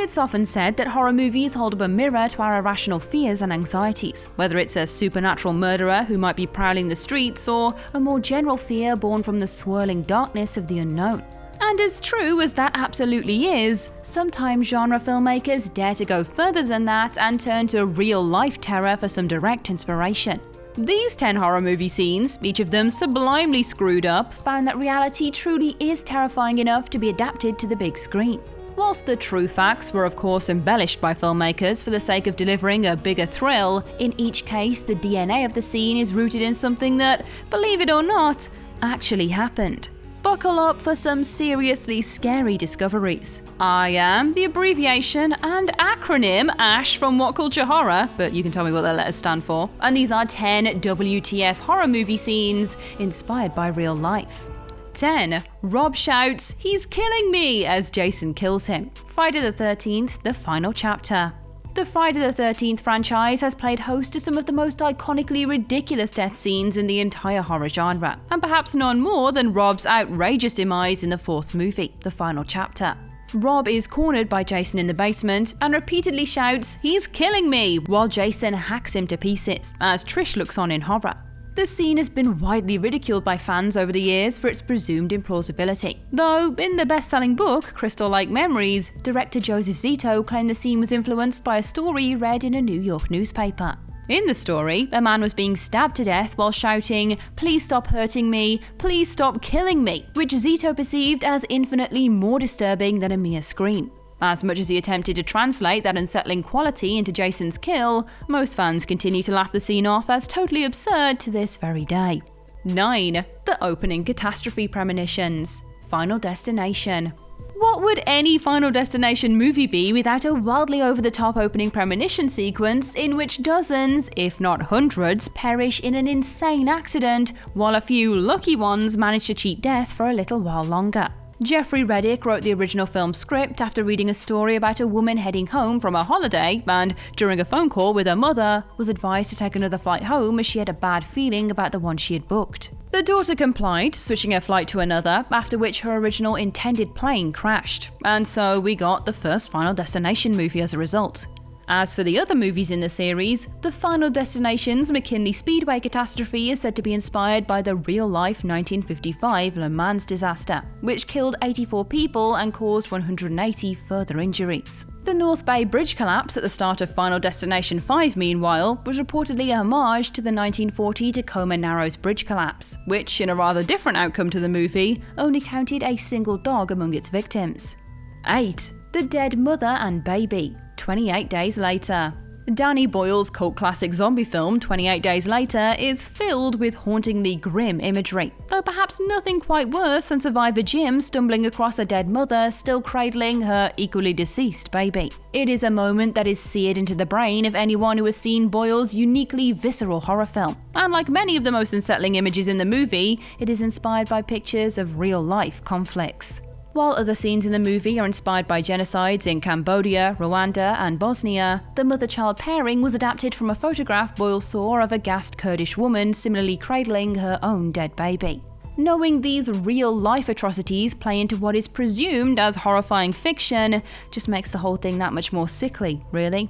It's often said that horror movies hold up a mirror to our irrational fears and anxieties, whether it's a supernatural murderer who might be prowling the streets or a more general fear born from the swirling darkness of the unknown. And as true as that absolutely is, sometimes genre filmmakers dare to go further than that and turn to real-life terror for some direct inspiration. These 10 horror movie scenes, each of them sublimely screwed up, found that reality truly is terrifying enough to be adapted to the big screen. Whilst the true facts were of course embellished by filmmakers for the sake of delivering a bigger thrill, in each case the DNA of the scene is rooted in something that, believe it or not, actually happened. Buckle up for some seriously scary discoveries. I am the abbreviation and acronym ASH from What Culture Horror, but you can tell me what the letters stand for. And these are 10 WTF horror movie scenes inspired by real life. 10. Rob shouts, "He's killing me!" as Jason kills him. Friday the 13th, the final chapter. The Friday the 13th franchise has played host to some of the most iconically ridiculous death scenes in the entire horror genre, and perhaps none more than Rob's outrageous demise in the 4th movie, the final chapter. Rob is cornered by Jason in the basement and repeatedly shouts, "He's killing me!" while Jason hacks him to pieces, as Trish looks on in horror. The scene has been widely ridiculed by fans over the years for its presumed implausibility. Though, in the best-selling book, Crystal Lake Memories, director Joseph Zito claimed the scene was influenced by a story he read in a New York newspaper. In the story, a man was being stabbed to death while shouting, "Please stop hurting me, please stop killing me," which Zito perceived as infinitely more disturbing than a mere scream. As much as he attempted to translate that unsettling quality into Jason's kill, most fans continue to laugh the scene off as totally absurd to this very day. 9. The opening catastrophe premonitions. Final Destination. What would any Final Destination movie be without a wildly over-the-top opening premonition sequence in which dozens, if not hundreds, perish in an insane accident, while a few lucky ones manage to cheat death for a little while longer? Jeffrey Reddick wrote the original film script after reading a story about a woman heading home from a holiday and, during a phone call with her mother, was advised to take another flight home as she had a bad feeling about the one she had booked. The daughter complied, switching her flight to another, after which her original intended plane crashed. And so we got the first Final Destination movie as a result. As for the other movies in the series, the Final Destination's McKinley Speedway catastrophe is said to be inspired by the real-life 1955 Le Mans disaster, which killed 84 people and caused 180 further injuries. The North Bay Bridge collapse at the start of Final Destination 5, meanwhile, was reportedly a homage to the 1940 Tacoma Narrows Bridge collapse, which, in a rather different outcome to the movie, only counted a single dog among its victims. 8. The Dead Mother and Baby. 28 Days Later. Danny Boyle's cult classic zombie film 28 Days Later is filled with hauntingly grim imagery, though perhaps nothing quite worse than survivor Jim stumbling across a dead mother still cradling her equally deceased baby. It is a moment that is seared into the brain of anyone who has seen Boyle's uniquely visceral horror film, and like many of the most unsettling images in the movie, it is inspired by pictures of real-life conflicts. While other scenes in the movie are inspired by genocides in Cambodia, Rwanda, and Bosnia, the mother-child pairing was adapted from a photograph Boyle saw of a gassed Kurdish woman similarly cradling her own dead baby. Knowing these real-life atrocities play into what is presumed as horrifying fiction just makes the whole thing that much more sickly, really.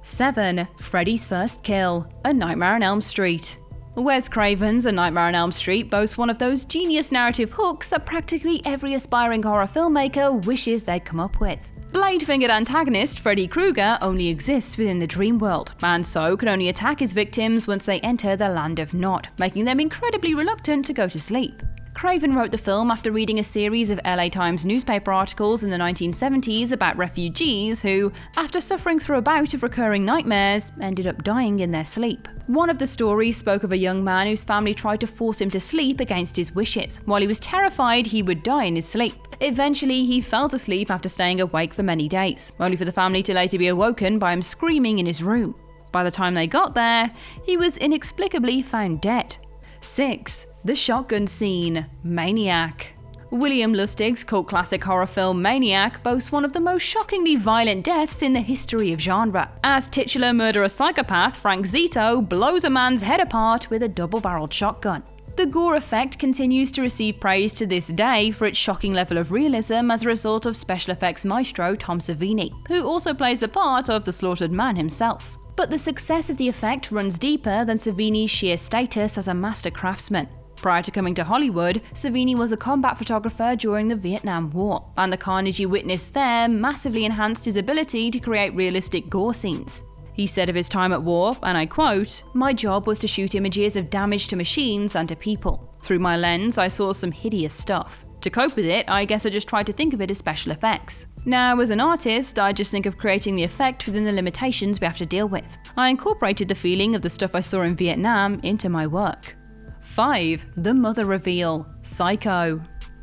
7. Freddy's First Kill. A Nightmare on Elm Street. Wes Craven's A Nightmare on Elm Street boasts one of those genius narrative hooks that practically every aspiring horror filmmaker wishes they'd come up with. Blade-fingered antagonist Freddy Krueger only exists within the dream world, and so can only attack his victims once they enter the land of Nod, making them incredibly reluctant to go to sleep. Craven wrote the film after reading a series of LA Times newspaper articles in the 1970s about refugees who, after suffering through a bout of recurring nightmares, ended up dying in their sleep. One of the stories spoke of a young man whose family tried to force him to sleep against his wishes, while he was terrified he would die in his sleep. Eventually, he fell asleep after staying awake for many days, only for the family to later be awoken by him screaming in his room. By the time they got there, he was inexplicably found dead. 6. The Shotgun Scene. Maniac. William Lustig's cult classic horror film Maniac boasts one of the most shockingly violent deaths in the history of genre, as titular murderer psychopath Frank Zito blows a man's head apart with a double-barreled shotgun. The gore effect continues to receive praise to this day for its shocking level of realism as a result of special effects maestro Tom Savini, who also plays the part of the slaughtered man himself. But the success of the effect runs deeper than Savini's sheer status as a master craftsman. Prior to coming to Hollywood, Savini was a combat photographer during the Vietnam War, and the carnage he witnessed there massively enhanced his ability to create realistic gore scenes. He said of his time at war, and I quote, "My job was to shoot images of damage to machines and to people. Through my lens, I saw some hideous stuff. To cope with it, I guess I just tried to think of it as special effects. Now, as an artist, I just think of creating the effect within the limitations we have to deal with. I incorporated the feeling of the stuff I saw in Vietnam into my work." 5. The Mother Reveal. Psycho.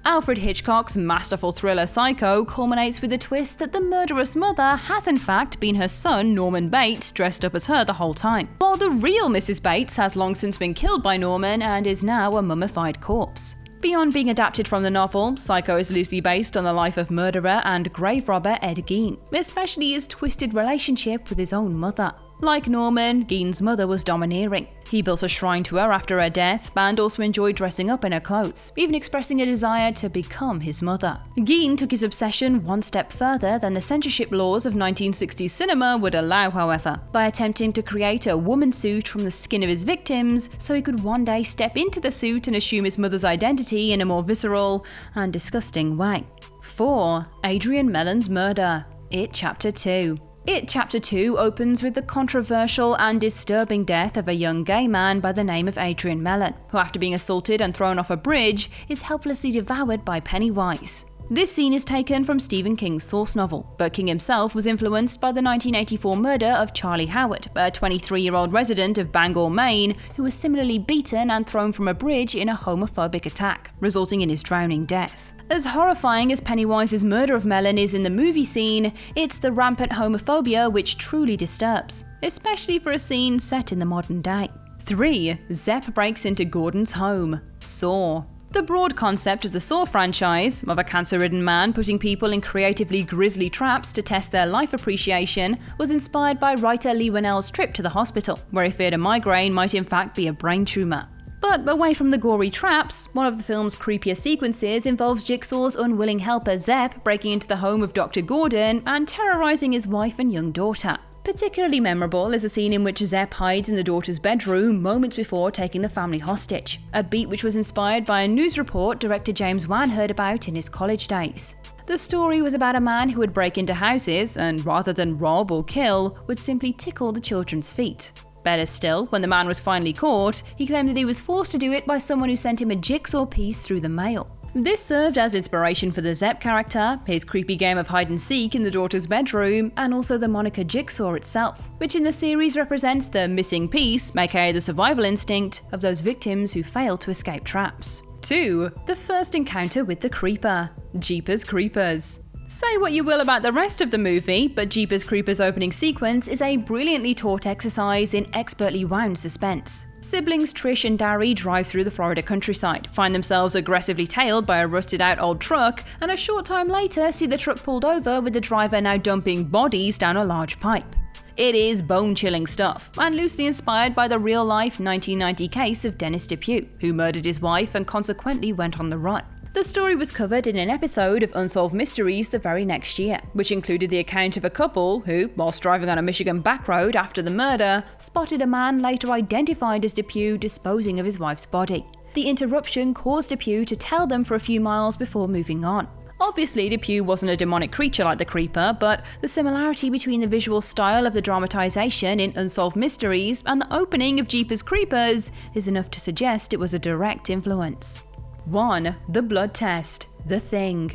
Alfred Hitchcock's masterful thriller Psycho culminates with the twist that the murderous mother has in fact been her son Norman Bates, dressed up as her the whole time, while the real Mrs. Bates has long since been killed by Norman and is now a mummified corpse. Beyond being adapted from the novel, Psycho is loosely based on the life of murderer and grave robber Ed Gein, especially his twisted relationship with his own mother. Like Norman, Gein's mother was domineering. He built a shrine to her after her death and also enjoyed dressing up in her clothes, even expressing a desire to become his mother. Gein took his obsession one step further than the censorship laws of 1960s cinema would allow, however, by attempting to create a woman suit from the skin of his victims so he could one day step into the suit and assume his mother's identity in a more visceral and disgusting way. 4. Adrian Mellon's murder. It Chapter 2. It Chapter 2 opens with the controversial and disturbing death of a young gay man by the name of Adrian Mellon, who after being assaulted and thrown off a bridge, is helplessly devoured by Pennywise. This scene is taken from Stephen King's source novel, but King himself was influenced by the 1984 murder of Charlie Howard, a 23-year-old resident of Bangor, Maine, who was similarly beaten and thrown from a bridge in a homophobic attack, resulting in his drowning death. As horrifying as Pennywise's murder of Mellon is in the movie scene, it's the rampant homophobia which truly disturbs, especially for a scene set in the modern day. 3. Zepp breaks into Gordon's home. Saw. The broad concept of the Saw franchise, of a cancer-ridden man putting people in creatively grisly traps to test their life appreciation, was inspired by writer Lee Winnell's trip to the hospital, where he feared a migraine might in fact be a brain tumour. But away from the gory traps, one of the film's creepier sequences involves Jigsaw's unwilling helper Zepp breaking into the home of Dr. Gordon and terrorising his wife and young daughter. Particularly memorable is a scene in which Zepp hides in the daughter's bedroom moments before taking the family hostage, a beat which was inspired by a news report director James Wan heard about in his college days. The story was about a man who would break into houses and, rather than rob or kill, would simply tickle the children's feet. Better still, when the man was finally caught, he claimed that he was forced to do it by someone who sent him a jigsaw piece through the mail. This served as inspiration for the Zepp character, his creepy game of hide-and-seek in the daughter's bedroom, and also the moniker Jigsaw itself, which in the series represents the missing piece, aka the survival instinct, of those victims who fail to escape traps. 2. The first encounter with the Creeper. Jeepers Creepers. Say what you will about the rest of the movie, but Jeepers Creepers' opening sequence is a brilliantly taught exercise in expertly wound suspense. Siblings Trish and Darry drive through the Florida countryside, find themselves aggressively tailed by a rusted-out old truck, and a short time later see the truck pulled over with the driver now dumping bodies down a large pipe. It is bone-chilling stuff, and loosely inspired by the real-life 1990 case of Dennis Depew, who murdered his wife and consequently went on the run. The story was covered in an episode of Unsolved Mysteries the very next year, which included the account of a couple who, whilst driving on a Michigan back road after the murder, spotted a man later identified as Depew disposing of his wife's body. The interruption caused Depew to tell them for a few miles before moving on. Obviously, Depew wasn't a demonic creature like the Creeper, but the similarity between the visual style of the dramatization in Unsolved Mysteries and the opening of Jeepers Creepers is enough to suggest it was a direct influence. 1. The Blood Test. The Thing.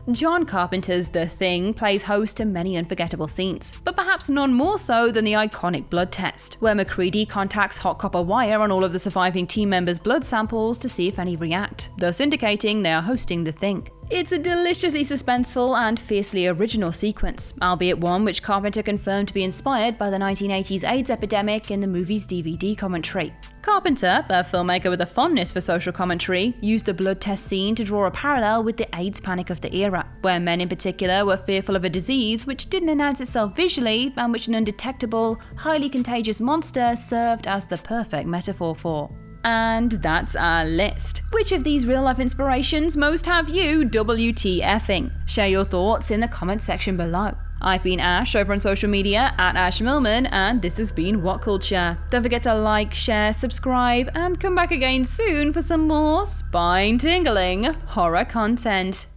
John Carpenter's The Thing plays host to many unforgettable scenes, but perhaps none more so than the iconic blood test, where MacReady contacts hot copper wire on all of the surviving team members' blood samples to see if any react, thus indicating they are hosting The Thing. It's a deliciously suspenseful and fiercely original sequence, albeit one which Carpenter confirmed to be inspired by the 1980s AIDS epidemic in the movie's DVD commentary. Carpenter, a filmmaker with a fondness for social commentary, used the blood test scene to draw a parallel with the AIDS panic of the era, where men in particular were fearful of a disease which didn't announce itself visually and which an undetectable, highly contagious monster served as the perfect metaphor for. And that's our list. Which of these real-life inspirations most have you WTFing? Share your thoughts in the comment section below. I've been Ash over on social media @AshMillman, and this has been What Culture. Don't forget to like, share, subscribe, and come back again soon for some more spine-tingling horror content.